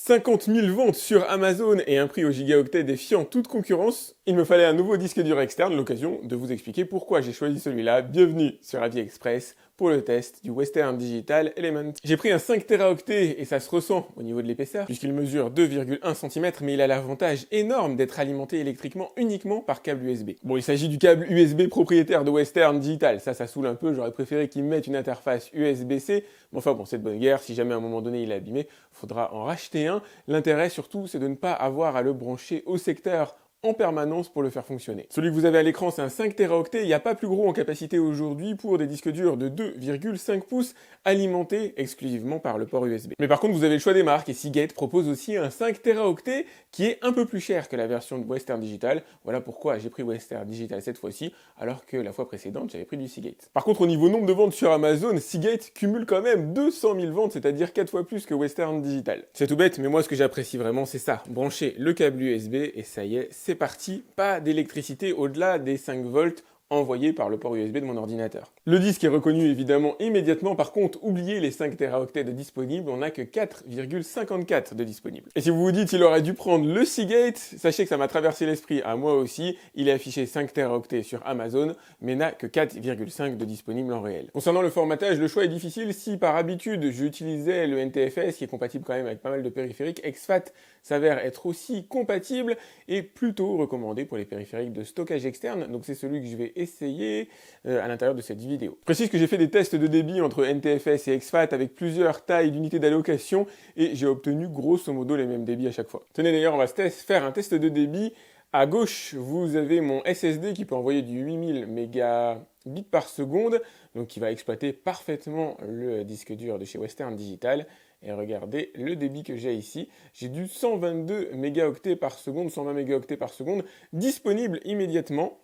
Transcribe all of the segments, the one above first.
50 000 ventes sur Amazon et un prix au gigaoctet défiant toute concurrence, il me fallait un nouveau disque dur externe, l'occasion de vous expliquer pourquoi j'ai choisi celui-là. Bienvenue sur AviExpress pour le test du Western Digital Element. J'ai pris un 5 Teraoctets et ça se ressent au niveau de l'épaisseur, puisqu'il mesure 2,1 cm, mais il a l'avantage énorme d'être alimenté électriquement uniquement par câble USB. Bon, il s'agit du câble USB propriétaire de Western Digital, ça saoule un peu, j'aurais préféré qu'ils mettent une interface USB-C, mais enfin bon, c'est de bonne guerre, si jamais à un moment donné il est abîmé, faudra en racheter un. L'intérêt surtout, c'est de ne pas avoir à le brancher au secteur en permanence pour le faire fonctionner. Celui que vous avez à l'écran, c'est un 5 Teraoctets, il n'y a pas plus gros en capacité aujourd'hui pour des disques durs de 2,5 pouces alimentés exclusivement par le port USB. Mais par contre, vous avez le choix des marques et Seagate propose aussi un 5 Teraoctets qui est un peu plus cher que la version de Western Digital. Voilà pourquoi j'ai pris Western Digital cette fois-ci, alors que la fois précédente, j'avais pris du Seagate. Par contre, au niveau nombre de ventes sur Amazon, Seagate cumule quand même 200 000 ventes, c'est-à-dire 4 fois plus que Western Digital. C'est tout bête, mais moi ce que j'apprécie vraiment, c'est ça. Brancher le câble USB et ça y est, c'est parti, pas d'électricité au-delà des 5 volts envoyés par le port USB de mon ordinateur. Le disque est reconnu évidemment immédiatement, par contre, oubliez les 5 Teraoctets de disponibles, on n'a que 4,54 de disponibles. Et si vous vous dites qu'il aurait dû prendre le Seagate, sachez que ça m'a traversé l'esprit à moi aussi, il est affiché 5 Teraoctets sur Amazon, mais n'a que 4,5 de disponibles en réel. Concernant le formatage, le choix est difficile. Si par habitude j'utilisais le NTFS, qui est compatible quand même avec pas mal de périphériques, exFAT s'avère être aussi compatible et plutôt recommandé pour les périphériques de stockage externe, donc c'est celui que je vais essayer à l'intérieur de cette vidéo. Je précise que j'ai fait des tests de débit entre NTFS et exFAT avec plusieurs tailles d'unités d'allocation et j'ai obtenu grosso modo les mêmes débits à chaque fois. Tenez d'ailleurs, on va faire un test de débit. À gauche, vous avez mon SSD qui peut envoyer du 8000 mégabits par seconde, donc qui va exploiter parfaitement le disque dur de chez Western Digital. Et regardez le débit que j'ai ici. J'ai du 122 mégaoctets par seconde, 120 mégaoctets par seconde, disponible immédiatement.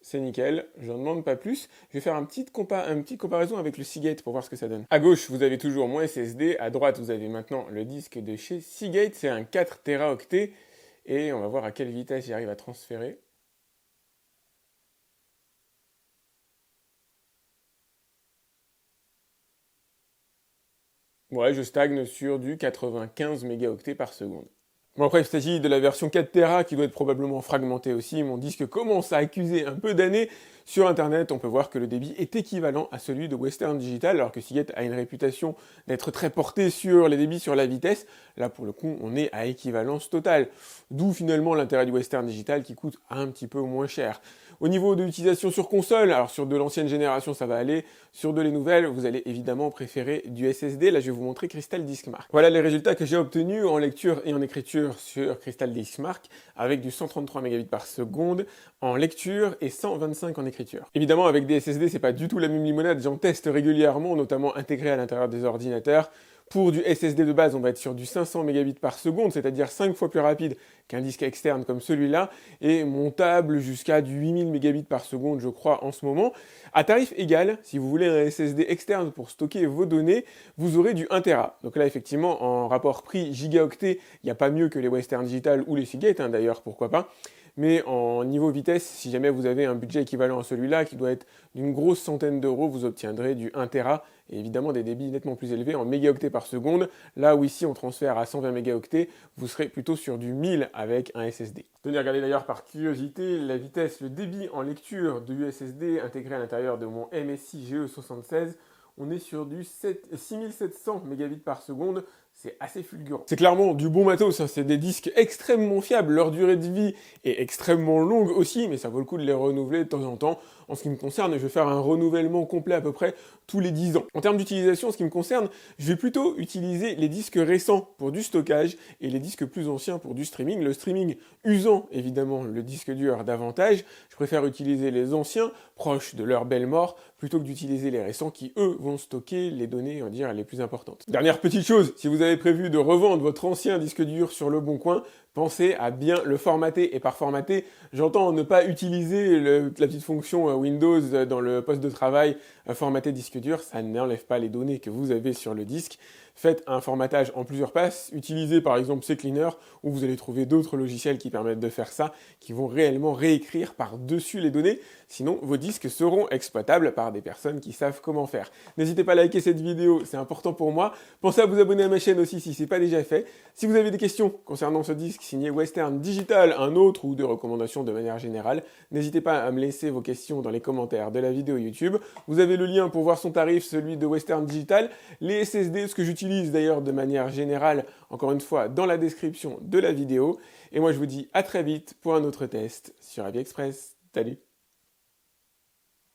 C'est nickel, je n'en demande pas plus. Je vais faire une petite comparaison avec le Seagate pour voir ce que ça donne. À gauche, vous avez toujours mon SSD. À droite, vous avez maintenant le disque de chez Seagate. C'est un 4 Teraoctets. Et on va voir à quelle vitesse j'arrive à transférer. Ouais, je stagne sur du 95 mégaoctets par seconde. Bon, après, il s'agit de la version 4 Tera qui doit être probablement fragmentée aussi. Mon disque commence à accuser un peu d'années. Sur Internet, on peut voir que le débit est équivalent à celui de Western Digital, alors que Seagate a une réputation d'être très porté sur les débits, sur la vitesse. Là, pour le coup, on est à équivalence totale. D'où finalement l'intérêt du Western Digital qui coûte un petit peu moins cher. Au niveau de l'utilisation sur console, alors sur de l'ancienne génération, ça va aller. Sur de les nouvelles, vous allez évidemment préférer du SSD. Là, je vais vous montrer Crystal Disk Mark. Voilà les résultats que j'ai obtenus en lecture et en écriture sur Crystal Disk Mark, avec du 133 mégabits par seconde en lecture et 125 en écriture. Évidemment, avec des SSD, c'est pas du tout la même limonade. J'en teste régulièrement, notamment intégrés à l'intérieur des ordinateurs. Pour du SSD de base, on va être sur du 500 mégabits par seconde, c'est-à-dire 5 fois plus rapide qu'un disque externe comme celui-là, et montable jusqu'à du 8000 mégabits par seconde, je crois, en ce moment. À tarif égal, si vous voulez un SSD externe pour stocker vos données, vous aurez du 1 Tera. Donc là, effectivement, en rapport prix gigaoctet, il n'y a pas mieux que les Western Digital ou les Seagate, d'ailleurs, pourquoi pas. Mais en niveau vitesse, si jamais vous avez un budget équivalent à celui-là, qui doit être d'une grosse centaine d'euros, vous obtiendrez du 1 Tera, et évidemment des débits nettement plus élevés en mégaoctets par seconde. Là où ici on transfère à 120 mégaoctets, vous serez plutôt sur du 1000 avec un SSD. Tenez à regarder d'ailleurs par curiosité la vitesse, le débit en lecture de SSD intégré à l'intérieur de mon MSI GE76. On est sur du 6700 mégabits par seconde, c'est assez fulgurant. C'est clairement du bon matos, hein. C'est des disques extrêmement fiables, leur durée de vie est extrêmement longue aussi, mais ça vaut le coup de les renouveler de temps en temps. En ce qui me concerne, je vais faire un renouvellement complet à peu près tous les 10 ans. En termes d'utilisation, en ce qui me concerne, je vais plutôt utiliser les disques récents pour du stockage et les disques plus anciens pour du streaming. Le streaming usant évidemment le disque dur davantage, je préfère utiliser les anciens, proches de leur belle mort, plutôt que d'utiliser les récents qui, eux, vont stocker les données, on va dire, les plus importantes. Dernière petite chose, si vous avez prévu de revendre votre ancien disque dur sur le bon coin, pensez à bien le formater. Et par formater, j'entends ne pas utiliser la petite fonction Windows dans le poste de travail formater disque dur, ça n'enlève pas les données que vous avez sur le disque. Faites un formatage en plusieurs passes, utilisez par exemple CCleaner, ou vous allez trouver d'autres logiciels qui permettent de faire ça, qui vont réellement réécrire par-dessus les données, sinon vos disques seront exploitables par des personnes qui savent comment faire. N'hésitez pas à liker cette vidéo, c'est important pour moi. Pensez à vous abonner à ma chaîne aussi si ce n'est pas déjà fait. Si vous avez des questions concernant ce disque signé Western Digital, un autre ou des recommandations de manière générale, n'hésitez pas à me laisser vos questions dans les commentaires de la vidéo YouTube. Vous avez le lien pour voir son tarif, celui de Western Digital, les SSD, ce que j'utilise d'ailleurs de manière générale, encore une fois, dans la description de la vidéo. Et moi je vous dis à très vite pour un autre test sur AviExpress. Salut!